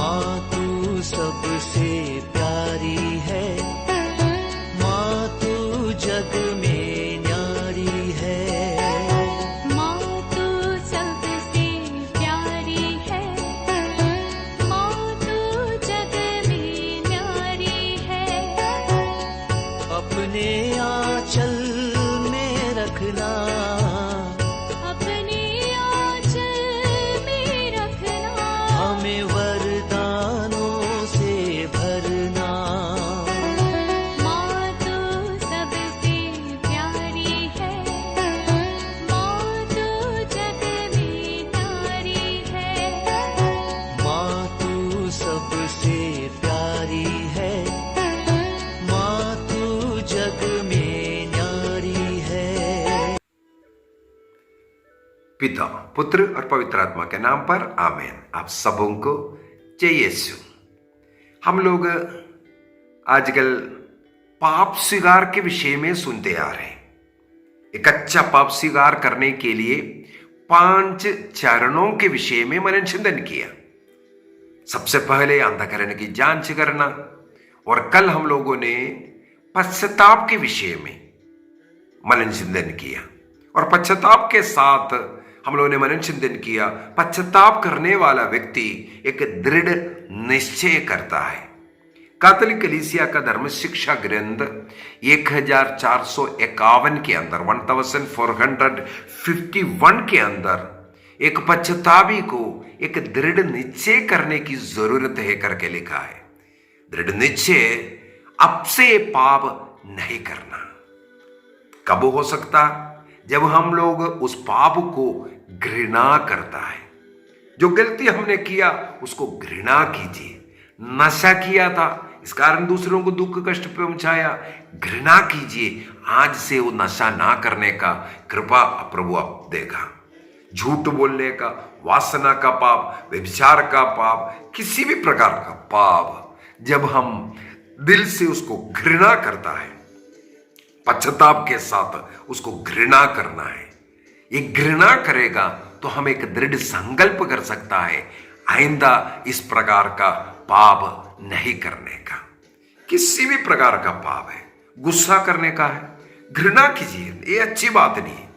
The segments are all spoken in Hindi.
माँ तू सबसे प्यारी है, माँ तू जग में न्यारी है। माँ तू सबसे प्यारी है, माँ तू जग में न्यारी है। अपने आंचल में रखना, अपने आंचल में रखना। हमें वरदानों से भरना। माँ तू सबसे प्यारी है, माँ तू जग में न्यारी है। माँ तू सबसे प्यारी है, माँ तू जग में न्यारी है। पिता, पुत्र और पवित्र आत्मा के नाम पर आमीन। आप सबों को जय यीशु। हम लोग आजकल पाप स्वीकार के विषय में सुनते आ रहे हैं। एक अच्छा पाप स्वीकार करने के लिए 5 चरणों के विषय में मनन चिंतन किया। सबसे पहले अंतःकरण की जांच करना, और कल हम लोगों ने पश्चाताप के विषय में मनन चिंतन किया। और पश्चाताप के साथ हम लोगों ने मनन चिंतन किया, पश्चाताप करने वाला व्यक्ति एक दृढ़ निश्चय करता है। कैथोलिक कलीसिया का धर्म शिक्षा ग्रंथ 1451 के अंदर 1451 के अंदर एक पश्चातापी को एक दृढ़ निश्चय करने की जरूरत है करके लिखा है। दृढ़ निश्चय, अब से पाप नहीं करना। कब हो सकता? जब हम लोग उस पाप को घृणा करता है। जो गलती हमने किया उसको घृणा कीजिए। नशा किया था, इस कारण दूसरों को दुख कष्ट पहुंचाया, घृणा कीजिए। आज से वो नशा ना करने का कृपा प्रभु आप देगा। झूठ बोलने का, वासना का पाप, व्यभिचार का पाप, किसी भी प्रकार का पाप, जब हम दिल से उसको घृणा करता है, पश्चाताप के साथ उसको घृणा करना है। ये घृणा करेगा तो हम एक दृढ़ संकल्प कर सकता है, आइंदा इस प्रकार का पाप नहीं करने का। किसी भी प्रकार का पाप है, गुस्सा करने का है, घृणा कीजिए, ये अच्छी बात नहीं है।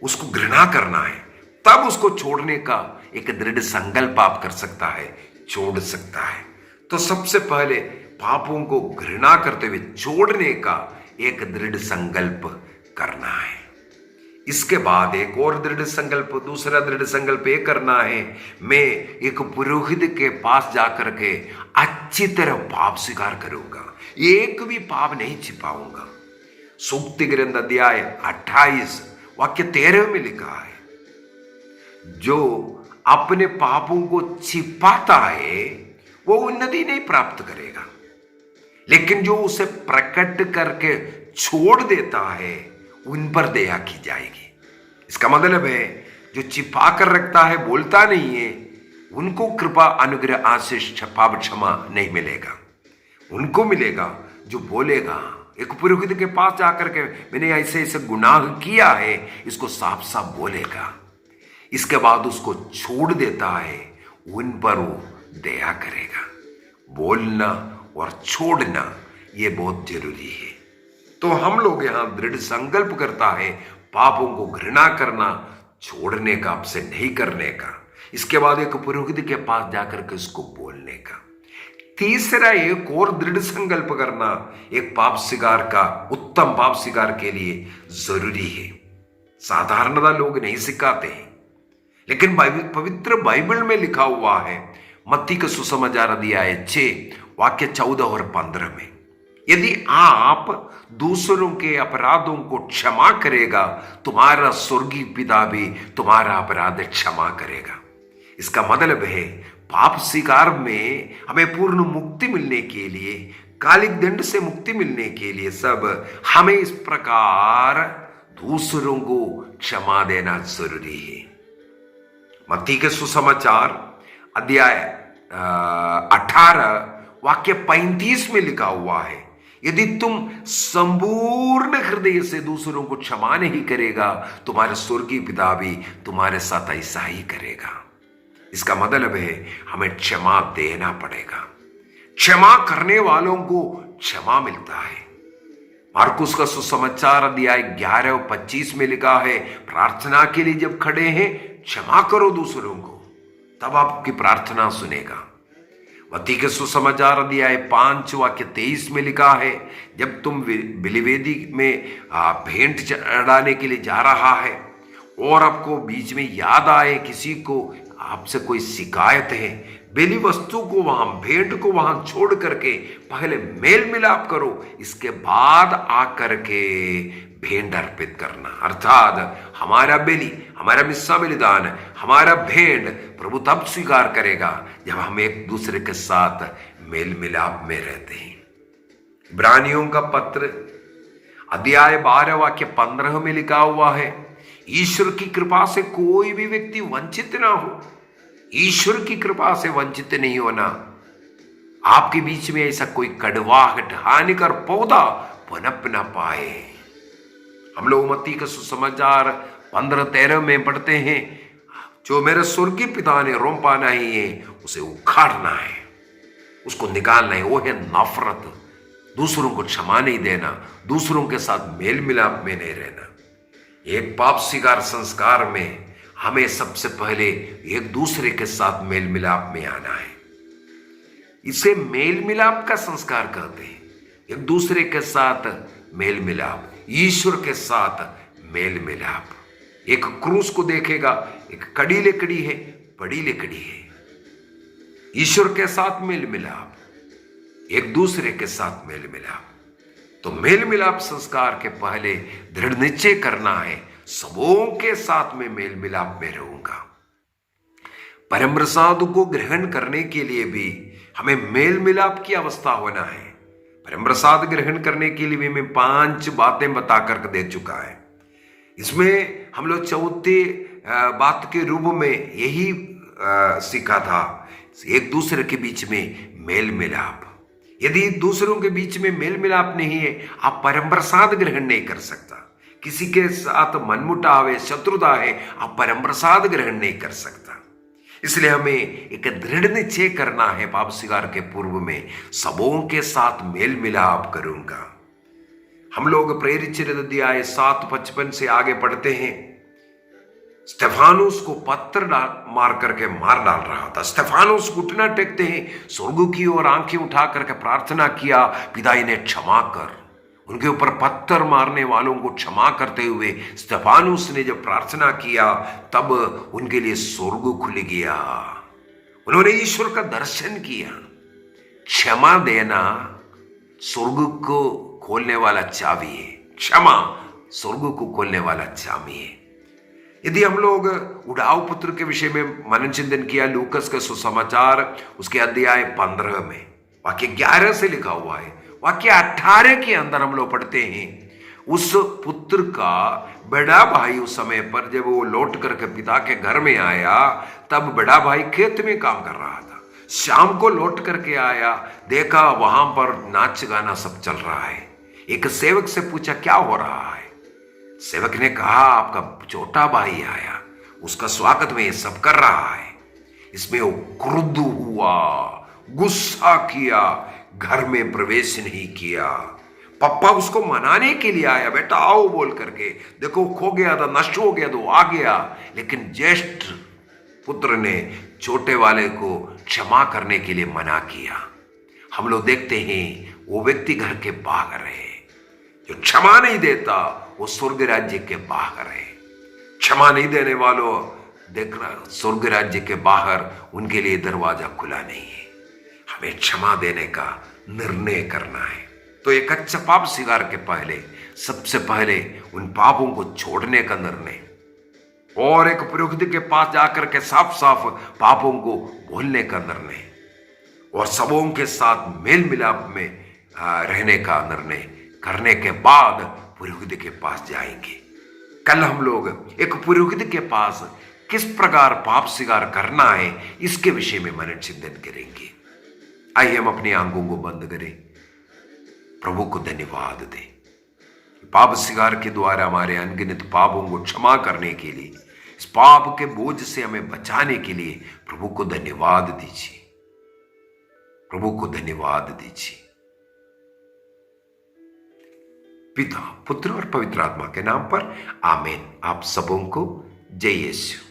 उसको घृणा करना है, तब उसको छोड़ने का एक दृढ़ संकल्प आप कर सकता है, छोड़ सकता है। तो सबसे पहले पापों को घृणा करते हुए छोड़ने का एक दृढ़ संकल्प करना है। इसके बाद एक और दृढ़ संकल्प, दूसरा दृढ़ संकल्प ये करना है, मैं एक पुरोहित के पास जाकर के अच्छी तरह पाप स्वीकार करूंगा, एक भी पाप नहीं छिपाऊंगा। सूक्ति ग्रंथ अध्याय 28 वाक्य 13 में लिखा है, जो अपने पापों को छिपाता है वो उन्नति नहीं प्राप्त करेगा, लेकिन जो उसे प्रकट करके छोड़ देता है उन पर दया की जाएगी। इसका मतलब है जो छिपा कर रखता है, बोलता नहीं है, उनको कृपा अनुग्रह आशीष पाप क्षमा नहीं मिलेगा। उनको मिलेगा जो बोलेगा। एक पुरोहित के पास जाकर के मैंने ऐसे ऐसे गुनाह किया है, इसको साफ साफ बोलेगा। इसके बाद उसको छोड़ देता है, उन पर वो दया करेगा। बोलना और छोड़ना ये बहुत जरूरी है। तो हम लोग यहां दृढ़ संकल्प करता है पापों को घृणा करना, छोड़ने का, आपसे नहीं करने का। इसके बाद एक पुरोहित के पास जाकर के उसको बोलने का। तीसरा एक और दृढ़ संकल्प करना एक पाप स्वीकार का, उत्तम पाप स्वीकार के लिए जरूरी है। साधारणतः लोग नहीं सिखाते हैं, लेकिन पवित्र बाइबल में लिखा हुआ है, मत्ती का सुसमाचार अध्याय 6 वाक्य 14 और 15 में, यदि आप दूसरों के अपराधों को क्षमा करेगा, तुम्हारा स्वर्गीय पिता भी तुम्हारा अपराध क्षमा करेगा। इसका मतलब है पाप स्वीकार में हमें पूर्ण मुक्ति मिलने के लिए, कालिक दंड से मुक्ति मिलने के लिए सब हमें इस प्रकार दूसरों को क्षमा देना जरूरी है। मत्ती के सुसमाचार अध्याय 18 वाक्य 35 में लिखा हुआ है, यदि तुम संपूर्ण हृदय से दूसरों को क्षमा नहीं करेगा, तुम्हारे स्वर्गीय पिता भी तुम्हारे साथ ऐसा ही करेगा। इसका मतलब है हमें क्षमा देना पड़ेगा। क्षमा करने वालों को क्षमा मिलता है। मार्कुस का सुसमाचार अध्याय 11 और 25 में लिखा है, प्रार्थना के लिए जब खड़े हैं क्षमा करो दूसरों को, तब आपकी प्रार्थना सुनेगा। मत्ती के सुसमाचार अध्याय 5 वाक्य 23 में लिखा है, जब तुम बलिवेदी में भेंट चढ़ाने के लिए जा रहा है और आपको बीच में याद आए किसी को आपसे कोई शिकायत है, बेली वस्तु को वहां, भेंट को वहां छोड़ करके पहले मेल मिलाप करो, इसके बाद आकर के भेंट अर्पित करना। अर्थात हमारा बलि, हमारा मिस्सा बलिदान, हमारा भेंट प्रभु तब स्वीकार करेगा जब हम एक दूसरे के साथ मेल मिलाप में रहते हैं। इब्रानियों का पत्र अध्याय 12 वाक्य 15 में लिखा हुआ है, ईश्वर की कृपा से कोई भी व्यक्ति वंचित ना हो। ईश्वर की कृपा से वंचित नहीं होना। आपके बीच में ऐसा कोई कड़वाहट, हानिकर पौधा पनप ना पाए। हम लोग मत्ती का सुसमाचार 15-13 में पढ़ते हैं, जो मेरे स्वर्गीय पिता ने रोंपा नहीं है उसे उखाड़ना है, उसको निकालना है। वो है नफरत, दूसरों को क्षमा नहीं देना, दूसरों के साथ मेल मिलाप में नहीं रहना। एक पाप स्वीकार संस्कार में हमें सबसे पहले एक दूसरे के साथ मेल मिलाप में आना है। इसे मेल मिलाप का संस्कार कहते हैं, एक दूसरे के साथ मेल मिलाप, ईश्वर के साथ मेल मिलाप। एक क्रूस को देखेगा, एक कड़ी लकड़ी है, बड़ी लकड़ी है। ईश्वर के साथ मेल मिलाप, एक दूसरे के साथ मेल मिलाप। तो मेल मिलाप संस्कार के पहले दृढ़ निश्चय करना है, सबों के साथ में मेल मिलाप में रहूंगा। परम प्रसाद को ग्रहण करने के लिए भी हमें मेल मिलाप की अवस्था होना है। परम प्रसाद ग्रहण करने के लिए मैं 5 बातें बता कर दे चुका है। इसमें हम लोग चौथे बात के रूप में यही सीखा था, एक दूसरे के बीच में मेल मिलाप। यदि दूसरों के बीच में मेल मिलाप नहीं है, आप परम प्रसाद ग्रहण नहीं कर सकता। किसी के साथ मनमुटाव है, शत्रुता है, आप परम प्रसाद ग्रहण नहीं कर सकता। इसलिए हमें एक दृढ़ निश्चय करना है, पाप स्वीकार के पूर्व में सबों के साथ मेल मिलाप करूंगा। हम लोग प्रेरित चरित्र अध्याय 7:55 से आगे पढ़ते हैं, स्टेफानुस को पत्थर मार करके मार डाल रहा था। स्टेफानुस घुटना टेकते हैं, स्वर्ग की ओर आंखें उठा करके प्रार्थना किया, पिता इन्हें क्षमा कर। उनके ऊपर पत्थर मारने वालों को क्षमा करते हुए स्टेफानुस ने जब प्रार्थना किया, तब उनके लिए स्वर्ग खुल गया। उन्होंने ईश्वर का दर्शन किया। क्षमा देना स्वर्ग को खोलने वाला चाबी है। क्षमा स्वर्ग को खोलने वाला चाबी है। यदि हम लोग उड़ाऊ पुत्र के विषय में मनन चिंतन किया, लूकस का सुसमाचार उसके अध्याय 15 में वाक्य 11 से लिखा हुआ है, वाक्य 18 के अंदर हम लोग पढ़ते हैं, उस पुत्र का बड़ा भाई उस समय पर जब वो लौट करके पिता के घर में आया, तब बड़ा भाई खेत में काम कर रहा था। शाम को लौट करके आया, देखा वहां पर नाच गाना सब चल रहा है। एक सेवक से पूछा क्या हो रहा है। सेवक ने कहा आपका छोटा भाई आया, उसका स्वागत में ये सब कर रहा है। इसमें वो क्रुद्ध हुआ, गुस्सा किया, घर में प्रवेश नहीं किया। पापा उसको मनाने के लिए आया, बेटा आओ बोल करके, देखो खो गया था, नष्ट हो गया तो आ गया। लेकिन ज्येष्ठ पुत्र ने छोटे वाले को क्षमा करने के लिए मना किया। हम लोग देखते हैं वो व्यक्ति घर के बाहर है। जो क्षमा नहीं देता वो स्वर्ग राज्य के बाहर है। क्षमा नहीं देने वालों देखना, स्वर्ग राज्य के बाहर उनके लिए दरवाजा खुला नहीं है। हमें क्षमा देने का निर्णय करना है। तो एक अच्छा पाप स्वीकार के पहले सबसे पहले उन पापों को छोड़ने का निर्णय, और एक पुरोहित के पास जाकर के साफ साफ पापों को भूलने का निर्णय, और सबों के साथ मेल मिलाप में रहने का निर्णय करने के बाद पुरोहित के पास जाएंगे। कल हम लोग एक पुरोहित के पास किस प्रकार पाप स्वीकार करना है इसके विषय में मनन चिंतन करेंगे। आइए हम अपनी आंखों को बंद करें, प्रभु को धन्यवाद दें। पाप स्वीकार के द्वारा हमारे अनगिनत पापों को क्षमा करने के लिए इस पाप के बोझ से हमें बचाने के लिए प्रभु को धन्यवाद दीजिए, प्रभु को धन्यवाद दीजिए। पिता, पुत्र और पवित्र आत्मा के नाम पर आमीन। आप सबों को जय यीशु।